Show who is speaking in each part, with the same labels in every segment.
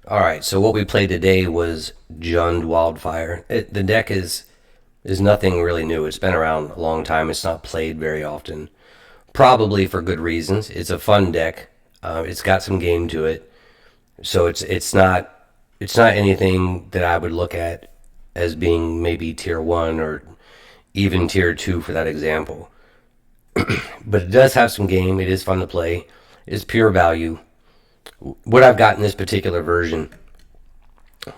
Speaker 1: All right, so what we played today was Jund Wildfire. The deck is nothing really new. It's been around a long time. It's not played very often, probably for good reasons. It's a fun deck. It's got some game to it, so it's not anything that I would look at as being maybe tier one or even tier two for that example. But it does have some game. It is fun to play. It's pure value. What I've got in this particular version,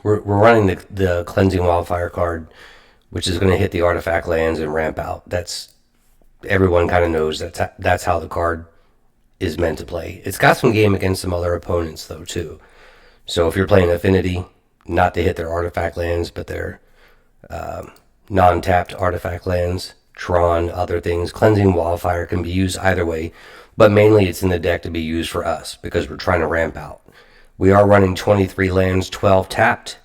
Speaker 1: we're running the Cleansing Wildfire card, which is going to hit the artifact lands and ramp out. That's everyone kind of knows that's how the card is meant to play. It's got some game against some other opponents though too. So if you're playing Affinity, not to hit their artifact lands, but their non-tapped artifact lands, Tron, other things, Cleansing Wildfire can be used either way, but mainly it's in the deck to be used for us because we're trying to ramp out. We are running 23 lands, 12 tapped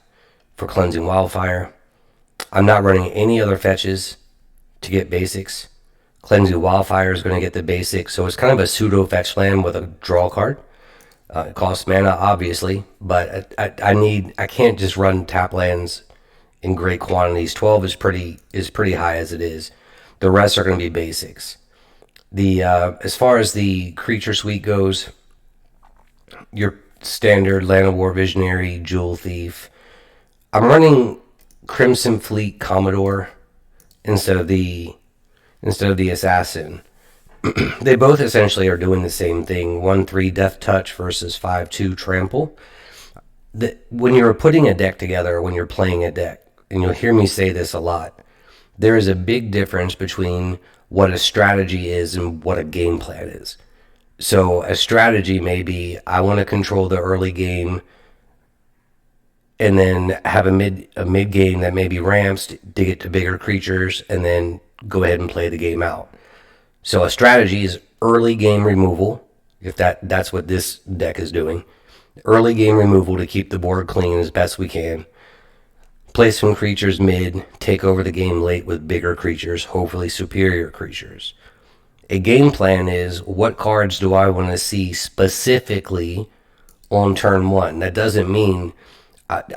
Speaker 1: for Cleansing Wildfire. I'm not running any other fetches to get basics. Cleansing Wildfire is going to get the basics, so it's kind of a pseudo fetch land with a draw card. It costs mana, obviously, but I can't just run tap lands in great quantities. 12 is pretty high as it is. The rest are going to be basics. The as far as the creature suite goes, your standard Land of War Visionary, Jewel Thief. I'm running Crimson Fleet Commodore instead of the Assassin. They both essentially are doing the same thing. 1/3 Death Touch versus 5/2 Trample. When you're putting a deck together, when you're playing a deck, and you'll hear me say this a lot, there is a big difference between what a strategy is and what a game plan is. So a strategy may be, I want to control the early game and then have a mid game that maybe ramps to get to bigger creatures and then go ahead and play the game out. So a strategy is early game removal, if that's what this deck is doing. Early game removal to keep the board clean as best we can. Play some creatures mid, take over the game late with bigger creatures, hopefully superior creatures. A game plan is, what cards do I want to see specifically on turn one? That doesn't mean,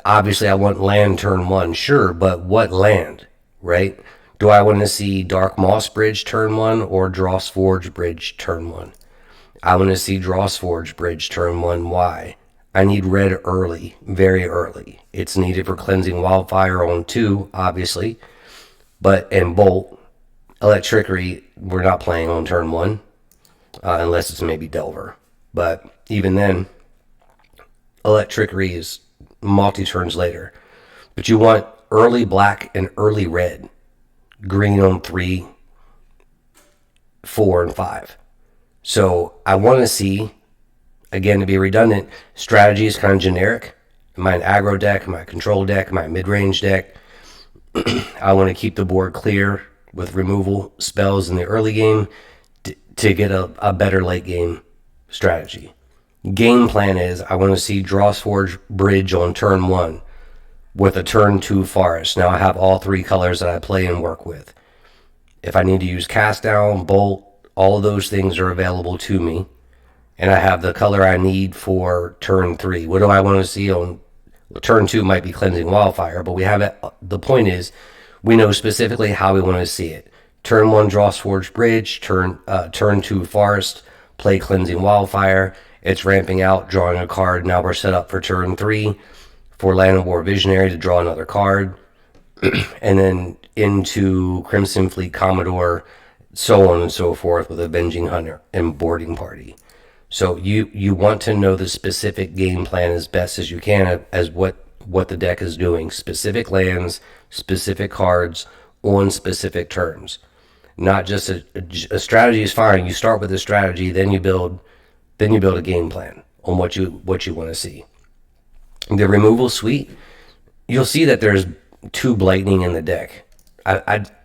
Speaker 1: obviously I want land turn one, sure, but what land, right? Do I want to see Dark Moss Bridge turn one or Dross Forge Bridge turn one? I want to see Dross Forge Bridge turn one. Why? I need red early, very early. It's needed for Cleansing Wildfire on 2, obviously, and Bolt. Electricity, we're not playing on turn 1, unless it's maybe Delver. But even then, Electricity is multi-turns later. But you want early black and early red. Green on 3, 4, and 5. So I want to see, again, to be redundant, strategy is kind of generic. Am I an aggro deck? Am I a control deck? Am I a mid-range deck? I want to keep the board clear with removal spells in the early game to get a better late game strategy. Game plan is, I want to see Dross Forge Bridge on turn 1 with a turn 2 Forest. Now I have all 3 colors that I play and work with. If I need to use Cast Down, Bolt, all of those things are available to me. And I have the color I need for turn 3. What do I want to see on turn 2? Might be Cleansing Wildfire, but we have it. The point is, we know specifically how we want to see it. Turn 1 Dross Forge Bridge, turn 2 Forest, play Cleansing Wildfire. It's ramping out, drawing a card. Now we're set up for turn 3 for Land of War Visionary to draw another card. And then into Crimson Fleet Commodore, so on and so forth with Avenging Hunter and Boarding Party. So you want to know the specific game plan as best as you can as what the deck is doing. Specific lands, specific cards on specific turns. Not just a strategy is fine. You start with a strategy, then you build a game plan on what you want to see. The removal suite, you'll see that there's 2 Blightning in the deck.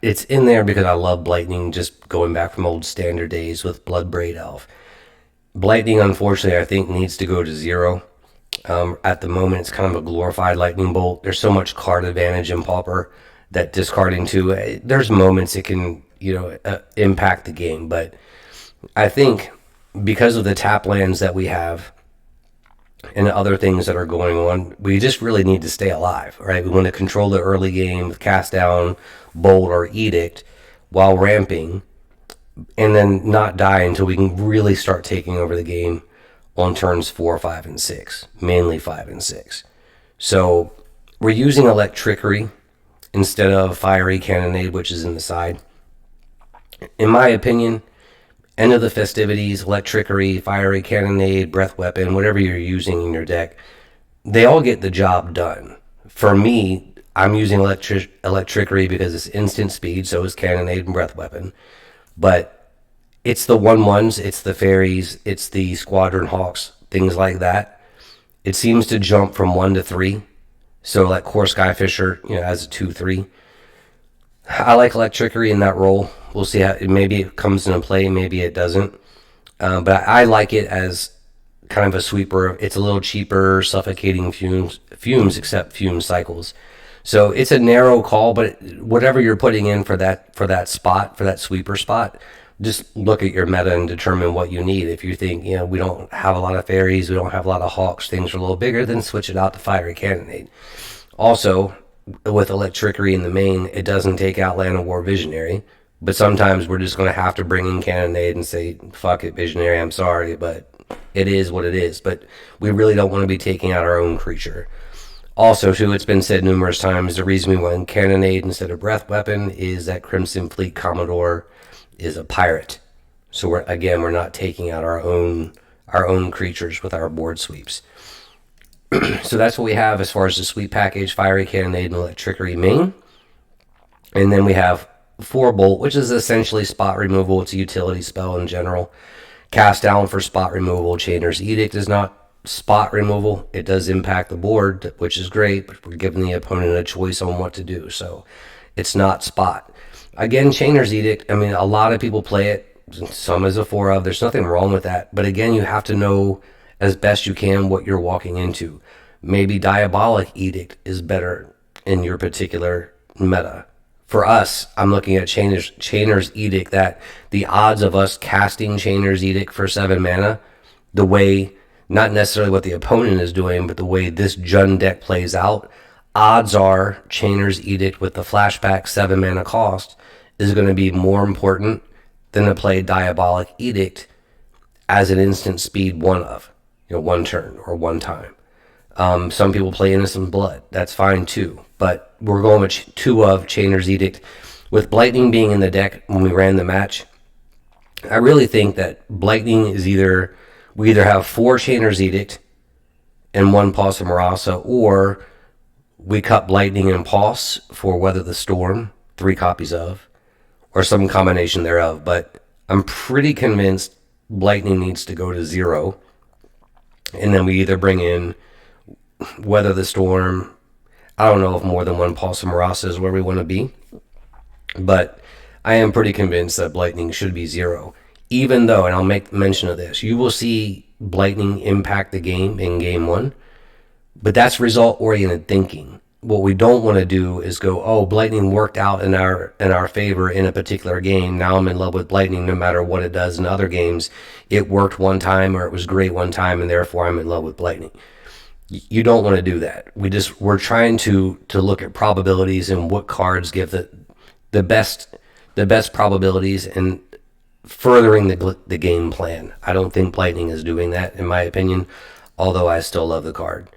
Speaker 1: It's in there because I love Blightning, just going back from old standard days with Bloodbraid Elf. Blightning, unfortunately, I think needs to go to 0. At the moment, it's kind of a glorified Lightning Bolt. There's so much card advantage in Pauper that discarding 2, there's moments it can, impact the game. But I think because of the tap lands that we have, and other things that are going on. We just really need to stay alive, right? We want to control the early game with cast down, bolt, or edict while ramping, and then not die until we can really start taking over the game on turns 4, 5, and 6, mainly 5 and 6. So we're using Electrickery instead of Fiery Cannonade, which is in the side. In my opinion, end of the festivities, Electrickery, Fiery Cannonade, Breath Weapon, whatever you're using in your deck, they all get the job done. For me, I'm using Electrickery because it's instant speed, so is Cannonade and Breath Weapon. But it's the 1/1s, it's the fairies, it's the Squadron Hawks, things like that. It seems to jump from 1 to 3. So like Core Skyfisher, as a 2/3. I like Electrickery in that role. We'll see how maybe it comes into play, maybe it doesn't. But I like it as kind of a sweeper. It's a little cheaper, suffocating fumes except fume cycles. So it's a narrow call, but whatever you're putting in for that spot, for that sweeper spot, just look at your meta and determine what you need. If you think, we don't have a lot of fairies, we don't have a lot of hawks, things are a little bigger, then switch it out to Fiery Cannonade. Also, with Electrickery in the main, it doesn't take out Land of War Visionary, but sometimes we're just going to have to bring in Cannonade and say, fuck it, Visionary, I'm sorry, but it is what it is. But we really don't want to be taking out our own creature. Also, too, it's been said numerous times, the reason we went Cannonade instead of Breath Weapon is that Crimson Fleet Commodore is a pirate. So we're not taking out our own creatures with our board sweeps. So that's what we have as far as the sweep package: Fiery Cannonade and Electrickery main. And then we have 4 Bolt, which is essentially spot removal. It's a utility spell in general. Cast down for spot removal. Chainer's Edict is not spot removal. It does impact the board, which is great, but we're giving the opponent a choice on what to do. So it's not spot. Again, Chainer's Edict, a lot of people play it. Some as a 4 of. There's nothing wrong with that. But again, you have to know as best you can what you're walking into. Maybe Diabolic Edict is better in your particular meta. For us, I'm looking at Chainer's Edict, that the odds of us casting Chainer's Edict for 7 mana, the way, not necessarily what the opponent is doing, but the way this Jund deck plays out, odds are Chainer's Edict with the flashback 7 mana cost is going to be more important than to play Diabolic Edict as an instant speed 1 of, 1 turn or 1 time. Some people play Innocent Blood. That's fine too. But we're going with 2 of Chainer's Edict. With Blightning being in the deck when we ran the match, I really think that Blightning is we either have 4 Chainer's Edict and 1 Pulse of Marasa, or we cut Blightning and Pulse for Weather the Storm, 3 copies of, or some combination thereof. But I'm pretty convinced Blightning needs to go to 0. And then we either bring in Weather the Storm. I don't know if more than 1 Pulse of Marasa is where we want to be, but I am pretty convinced that Blightning should be 0. Even though, and I'll make mention of this, you will see Blightning impact the game in game 1, but that's result-oriented thinking. What we don't want to do is go, oh, Blightning worked out in our favor in a particular game. Now I'm in love with Blightning no matter what it does in other games. It worked one time, or it was great one time, and therefore I'm in love with Blightning. You don't want to do that. We're trying to look at probabilities and what cards give the best probabilities and furthering the game plan. I don't think Blightning is doing that, in my opinion, although I still love the card.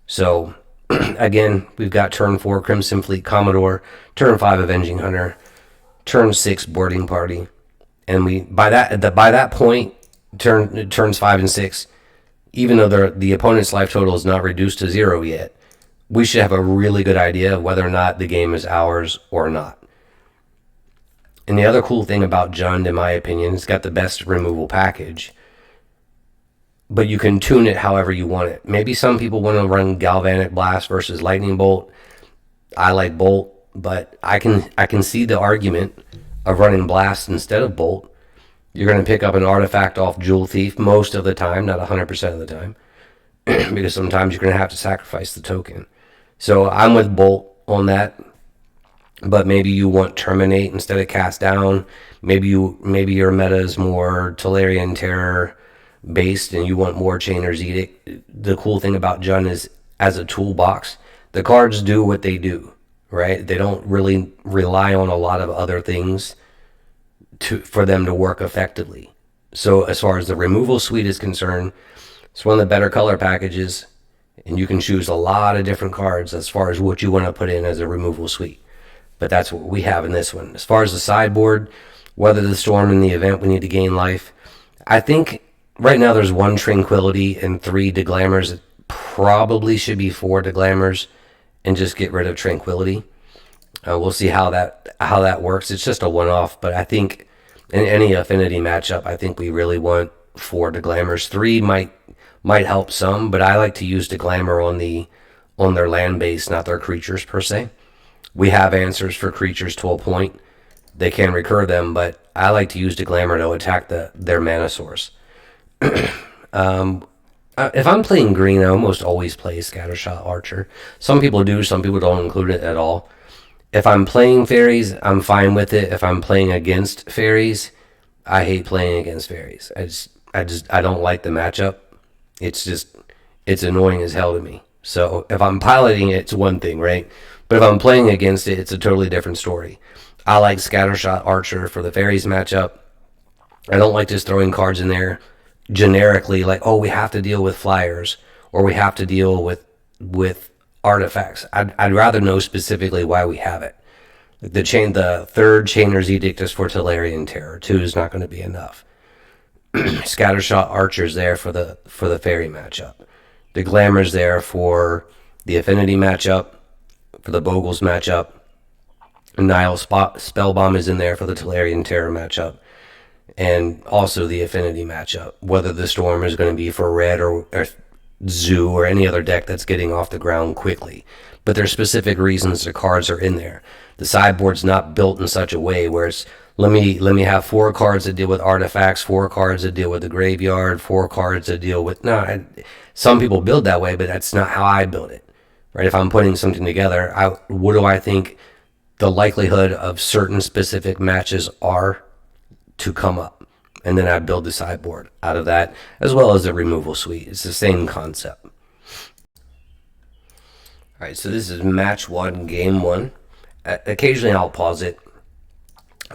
Speaker 1: So again, we've got turn 4 Crimson Fleet Commodore, turn 5 Avenging Hunter, turn 6 Boarding Party, and we by that point, turns 5 and 6, even though the opponent's life total is not reduced to 0 yet, we should have a really good idea of whether or not the game is ours or not. And the other cool thing about Jund, in my opinion, it's got the best removal package, but you can tune it however you want it. Maybe some people want to run Galvanic Blast versus Lightning Bolt. I like Bolt, but I can see the argument of running Blast instead of Bolt. You're going to pick up an artifact off Jewel Thief most of the time, not 100% of the time, because sometimes you're going to have to sacrifice the token. So I'm with Bolt on that, but maybe you want Terminate instead of Cast Down. Maybe your meta is more Tolarian Terror based and you want more Chainer's Edict, the cool thing about Jund is, as a toolbox, the cards do what they do, right? They don't really rely on a lot of other things for them to work effectively. So as far as the removal suite is concerned, it's one of the better color packages, and you can choose a lot of different cards as far as what you want to put in as a removal suite. But that's what we have in this one. As far as the sideboard, weather the storm in the event we need to gain life, I think right now there's 1 Tranquility and 3 Deglammers. It probably should be 4 Deglammers and just get rid of Tranquility. We'll see how that works. It's just a one-off, but I think in any affinity matchup, I think we really want 4 Deglammers. 3 might help some, but I like to use Deglammer on their land base, not their creatures per se. We have answers for creatures to a point. They can recur them, but I like to use Deglammer to attack their mana source. If I'm playing green, I almost always play Scattershot Archer. Some people do, some people don't include it at all. If I'm playing fairies, I'm fine with it. If I'm playing against fairies, I hate playing against fairies. I don't like the matchup. It's annoying as hell to me. So if I'm piloting it, it's one thing, right? But if I'm playing against it, it's a totally different story. I like Scattershot Archer for the fairies matchup. I don't like just throwing cards in there generically, like, oh, we have to deal with flyers or we have to deal with artifacts. I'd rather know specifically why we have it. The third Chainer's Edict is for Tolarian Terror. 2 is not going to be enough. Scattershot Archer's there for the fairy matchup. The Deglammer's there for the affinity matchup, for the Bogles matchup. Nile Spellbomb is in there for the Tolarian Terror matchup. And also the affinity matchup. Whether the Storm is going to be for red or Zoo or any other deck that's getting off the ground quickly. But there's specific reasons the cards are in there. The sideboard's not built in such a way where it's, let me have 4 cards that deal with artifacts, 4 cards that deal with the graveyard, 4 cards that deal with... some people build that way, but that's not how I build it. Right? If I'm putting something together, what do I think the likelihood of certain specific matches are to come up? And then I build the sideboard out of that, as well as the removal suite. It's the same concept. All right, so this is match 1, game 1. Occasionally I'll pause it.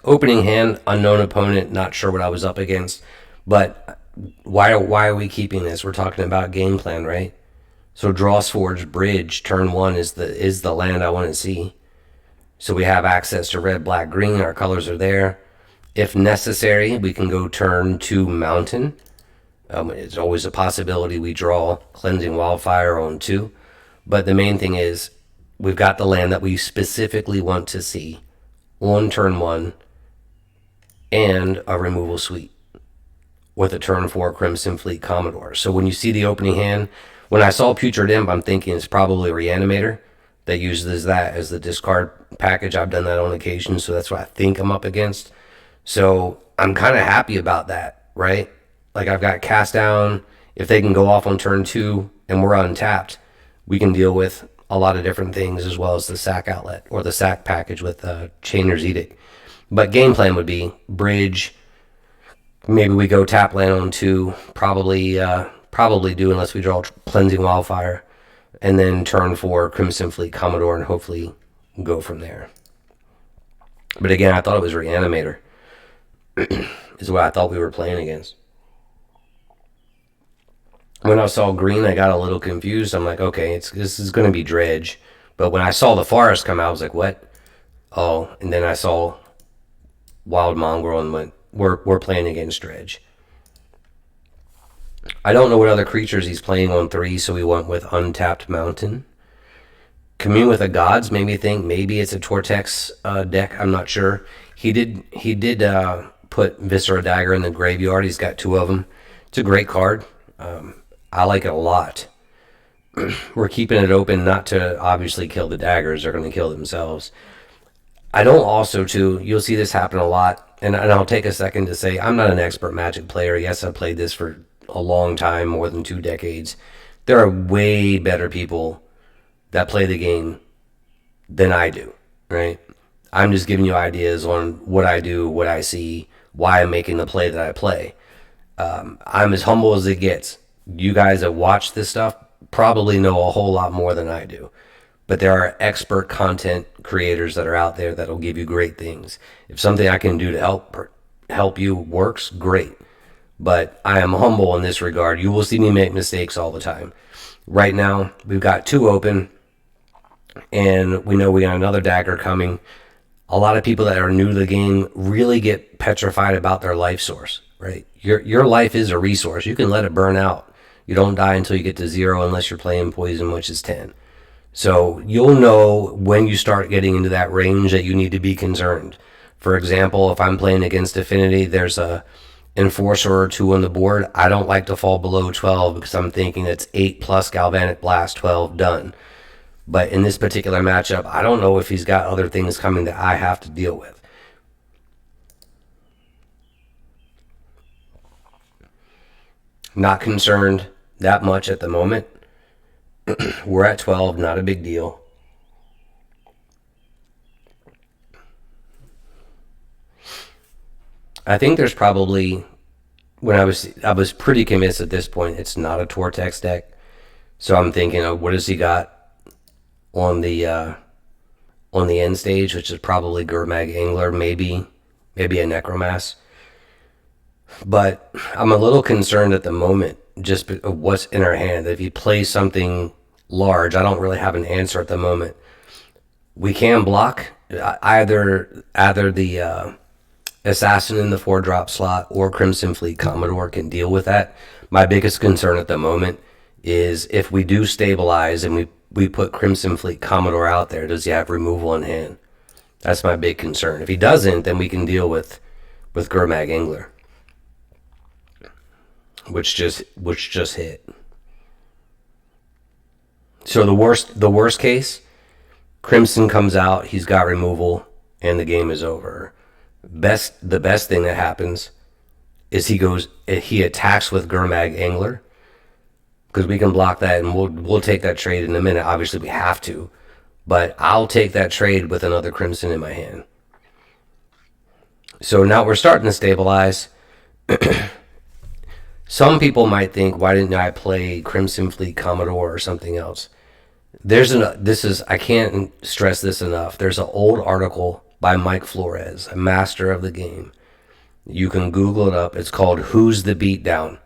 Speaker 1: Opening hand, unknown opponent, not sure what I was up against. But why are we keeping this? We're talking about game plan, right? So Drawsforge Bridge, turn 1 is the land I want to see. So we have access to red, black, green. Our colors are there. If necessary, we can go turn 2 Mountain. It's always a possibility we draw Cleansing Wildfire on 2. But the main thing is we've got the land that we specifically want to see on turn 1 and a removal suite with a turn 4 Crimson Fleet Commodore. So when you see the opening hand, when I saw Putrid Imp, I'm thinking it's probably Reanimator that uses that as the discard package. I've done that on occasion, so that's what I think I'm up against. So I'm kind of happy about that, right? Like I've got Cast Down. If they can go off on turn 2 and we're untapped, we can deal with a lot of different things, as well as the sack outlet or the sack package with Chainer's Edict. But game plan would be Bridge. Maybe we go tap land on 2. Probably do, unless we draw Cleansing Wildfire. And then turn 4 Crimson Fleet Commodore and hopefully go from there. But again, I thought it was Reanimator. Is what I thought we were playing against. When I saw green, I got a little confused. I'm like, okay, this is going to be Dredge. But when I saw the forest come out, I was like, what? Oh, and then I saw Wild Mongrel and went, we're playing against Dredge. I don't know what other creatures he's playing on 3, so we went with Untapped Mountain. Commune with the Gods made me think maybe it's a Tortex deck. I'm not sure. He did put Viscera Dagger in the graveyard. He's got 2 of them. It's a great card. I like it a lot. We're keeping it open not to obviously kill the daggers. They're going to kill themselves. I don't also, too, you'll see this happen a lot, and I'll take a second to say I'm not an expert Magic player. Yes, I've played this for a long time, more than 2 decades. There are way better people that play the game than I do, right? I'm just giving you ideas on what I do, what I see, why I'm making the play that I play. I'm as humble as it gets. You guys that watch this stuff probably know a whole lot more than I do. But there are expert content creators that are out there that'll give you great things. If something I can do to help you works, great. But I am humble in this regard. You will see me make mistakes all the time. Right now, we've got 2 open, and we know we got another dagger coming. A lot of people that are new to the game really get petrified about their life source, right? Your life is a resource. You can let it burn out. You don't die until you get to 0 unless you're playing poison, which is 10. So you'll know when you start getting into that range that you need to be concerned. For example, if I'm playing against Affinity, there's a Enforcer or 2 on the board. I don't like to fall below 12 because I'm thinking it's 8 plus Galvanic Blast, 12, done. But in this particular matchup, I don't know if he's got other things coming that I have to deal with. Not concerned that much at the moment. We're at 12, not a big deal. I think there's probably, when I was pretty convinced at this point it's not a Tortex deck. So I'm thinking, oh, what has he got on the end stage, which is probably Gurmag Angler, maybe a Necromass. But I'm a little concerned at the moment just of what's in our hand. If he plays something large, I don't really have an answer at the moment. We can block either the Assassin in the 4-drop slot or Crimson Fleet Commodore can deal with that. My biggest concern at the moment is if we do stabilize and we put Crimson Fleet Commodore out there, does he have removal in hand? That's my big concern. If he doesn't, then we can deal with Gurmag Angler, which just hit. So the worst case, Crimson comes out, he's got removal, and the game is over. The best thing that happens is he attacks with Gurmag Angler, because we can block that, and we'll take that trade in a minute. Obviously, we have to, but I'll take that trade with another Crimson in my hand. So now we're starting to stabilize. Some people might think, why didn't I play Crimson Fleet Commodore or something else? I can't stress this enough. There's an old article by Mike Flores, a master of the game. You can Google it up. It's called "Who's the Beatdown?"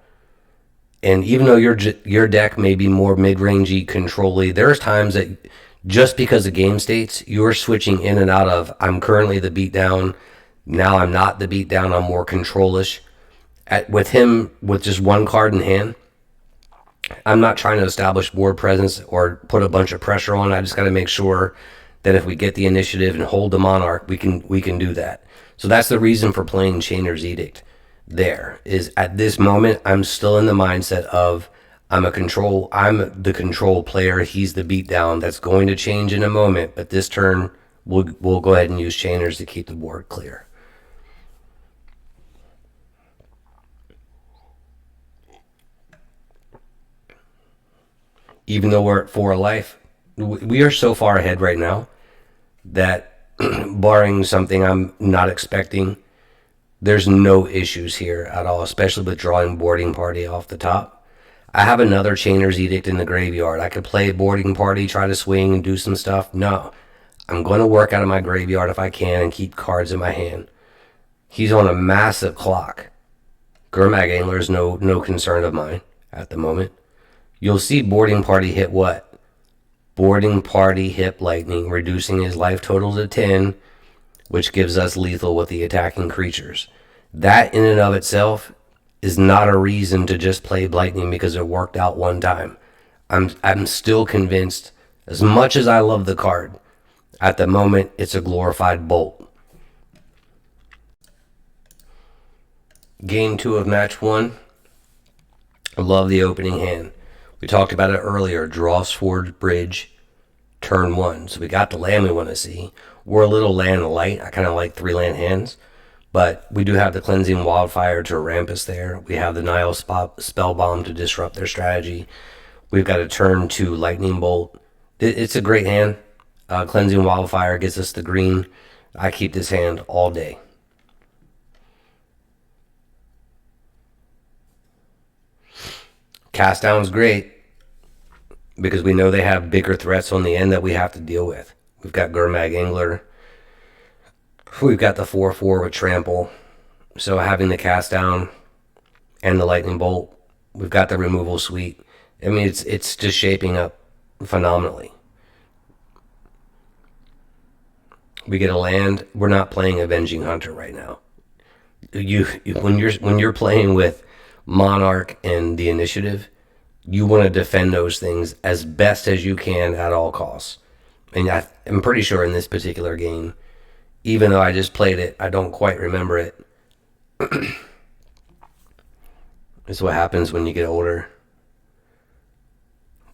Speaker 1: And even though your deck may be more mid-rangey, control-y, there's times that just because of game states, you're switching in and out of, I'm currently the beatdown, now I'm not the beatdown, I'm more control-ish. With him, with just 1 card in hand, I'm not trying to establish board presence or put a bunch of pressure on. I just got to make sure that if we get the initiative and hold the Monarch, we can do that. So that's the reason for playing Chainer's Edict. There is, at this moment, I'm still in the mindset of I'm the control player, he's the beatdown. That's going to change in a moment, but this turn we'll go ahead and use Chainers to keep the board clear. Even though we're at 4 life, we are so far ahead right now that barring something I'm not expecting, there's no issues here at all, especially with drawing Boarding Party off the top. I have another Chainer's Edict in the graveyard. I could play Boarding Party, try to swing and do some stuff. No, I'm going to work out of my graveyard if I can and keep cards in my hand. He's on a massive clock. Gurmag Angler is no concern of mine at the moment. You'll see Boarding Party hit what? Boarding Party hit Lightning, reducing his life total to 10, which gives us lethal with the attacking creatures. That in and of itself is not a reason to just play Lightning because it worked out one time. I'm still convinced, as much as I love the card, at the moment it's a glorified Bolt. Game 2 of match 1. I love the opening hand. We talked about it earlier. Draw Sword Bridge, turn 1. So we got the land we want to see. We're a little land light. I kind of like 3 land hands. But we do have the Cleansing Wildfire to ramp us there. We have the Nile Spellbomb to disrupt their strategy. We've got a turn 2 Lightning Bolt. It's a great hand. Cleansing Wildfire gets us the green. I keep this hand all day. Cast down's great because we know they have bigger threats on the end that we have to deal with. We've got Gurmag Angler. We've got the 4/4 with Trample. So having the cast down and the lightning bolt, we've got the removal suite. I mean, it's just shaping up phenomenally. We get a land. We're not playing Avenging Hunter right now. When you're playing with Monarch and the Initiative, you want to defend those things as best as you can at all costs. And I'm pretty sure in this particular game, even though I just played it, I don't quite remember it. It's what happens when you get older.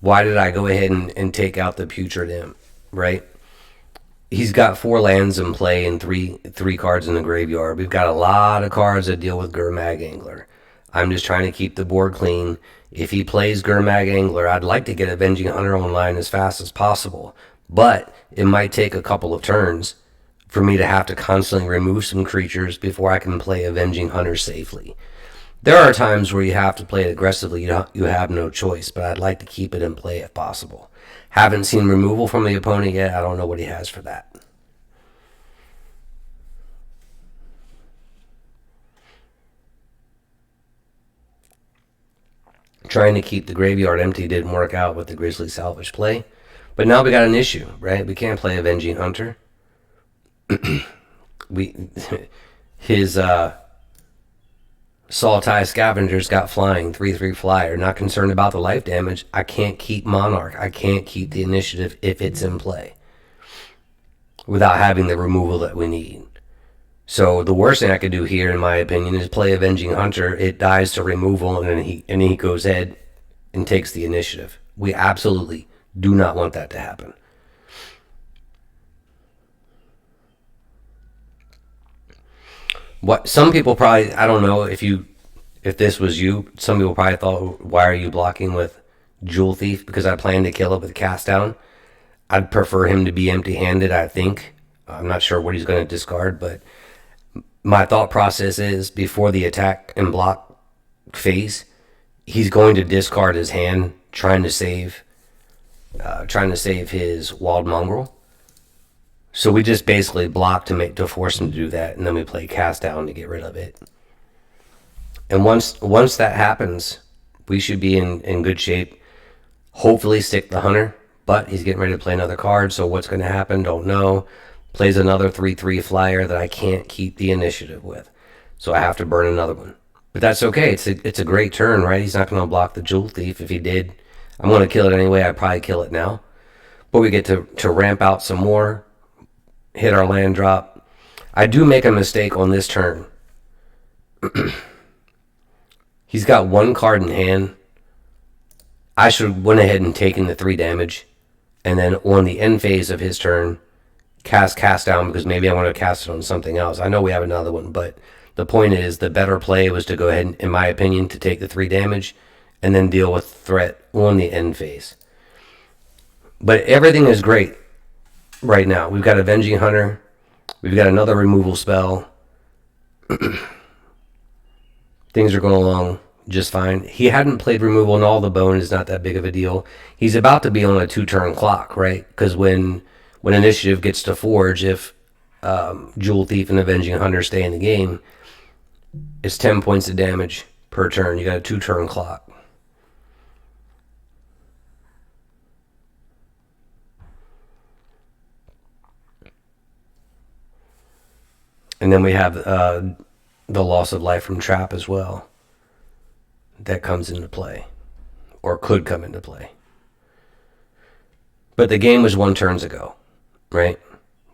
Speaker 1: Why did I go ahead and take out the Putrid Imp, right? He's got 4 lands in play and three cards in the graveyard. We've got a lot of cards that deal with Gurmag Angler. I'm just trying to keep the board clean. If he plays Gurmag Angler, I'd like to get Avenging Hunter online as fast as possible. But it might take a couple of turns for me to have to constantly remove some creatures before I can play Avenging Hunter safely. There are times where you have to play it aggressively. You have no choice, but I'd like to keep it in play if possible. Haven't seen removal from the opponent yet. I don't know what he has for that. Trying to keep the graveyard empty didn't work out with the Grizzly Salvage play. But now we got an issue, right? We can't play Avenging Hunter. His Saltai Scavengers got flying, 3/3 flyer. Not concerned about the life damage. I can't keep Monarch. I can't keep the Initiative if it's in play without having the removal that we need. So the worst thing I could do here, in my opinion, is play Avenging Hunter. It dies to removal, and then he goes ahead and takes the Initiative. We absolutely do not want that to happen. What some people probably, I don't know if this was you, some people probably thought, why are you blocking with Jewel Thief? Because I plan to kill it with cast down. I'd prefer him to be empty-handed, I think. I'm not sure what he's going to discard, but my thought process is before the attack and block phase, he's going to discard his hand, trying to save his Wild Mongrel. So we just basically block to force him to do that, and then we play cast down to get rid of it. And once that happens, we should be in good shape. Hopefully stick the Hunter, but he's getting ready to play another card, so what's going to happen, don't know. Plays another 3/3 flyer that I can't keep the Initiative with, so I have to burn another one. But that's okay. It's a great turn, right? He's not going to block the Jewel Thief. If he did, I'm going to kill it anyway. I'd probably kill it now. But we get to ramp out some more, hit our land drop. I do make a mistake on this turn. He's got 1 card in hand. I should have went ahead and taken the 3 damage, and then on the end phase of his turn, cast down, because maybe I want to cast it on something else. I know we have another one, but the point is the better play was to go ahead and, in my opinion, to take the 3 damage and then deal with threat on the end phase. But everything is great right now. We've got Avenging Hunter. We've got another removal spell. Things are going along just fine. He hadn't played removal, and all the bone is not that big of a deal. He's about to be on a 2-turn clock, right? Because when Initiative gets to Forge, if Jewel Thief and Avenging Hunter stay in the game, it's 10 points of damage per turn. You got a 2-turn clock. And then we have the loss of life from trap as well. That comes into play, or could come into play. But the game was 1 turns ago, right?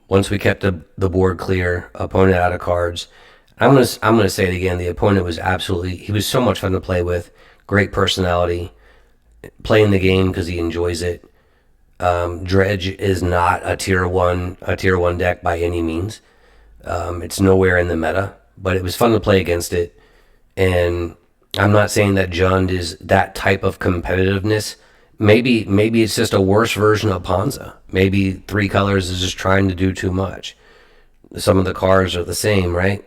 Speaker 1: Once we kept the board clear, opponent out of cards. I'm gonna say it again. The opponent was he was so much fun to play with. Great personality, playing the game because he enjoys it. Dredge is not a tier one deck by any means. It's nowhere in the meta, but it was fun to play against it. And I'm not saying that Jund is that type of competitiveness. Maybe it's just a worse version of Panza. Maybe 3 colors is just trying to do too much. Some of the cards are the same, right?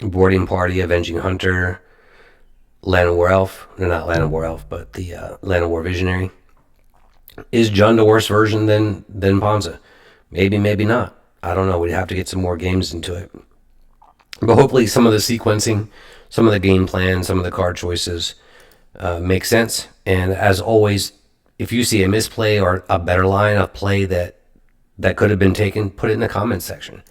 Speaker 1: Boarding Party, Avenging Hunter, Land of War Elf, no, not Land of War Elf, but the Land of War Visionary. Is Jund a worse version than Ponza? Maybe, maybe not. I don't know. We'd have to get some more games into it. But hopefully some of the sequencing, some of the game plan, some of the card choices make sense. And as always, if you see a misplay or a better line of play that could have been taken, put it in the comments section.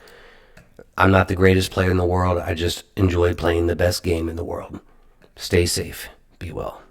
Speaker 1: I'm not the greatest player in the world. I just enjoy playing the best game in the world. Stay safe. Be well.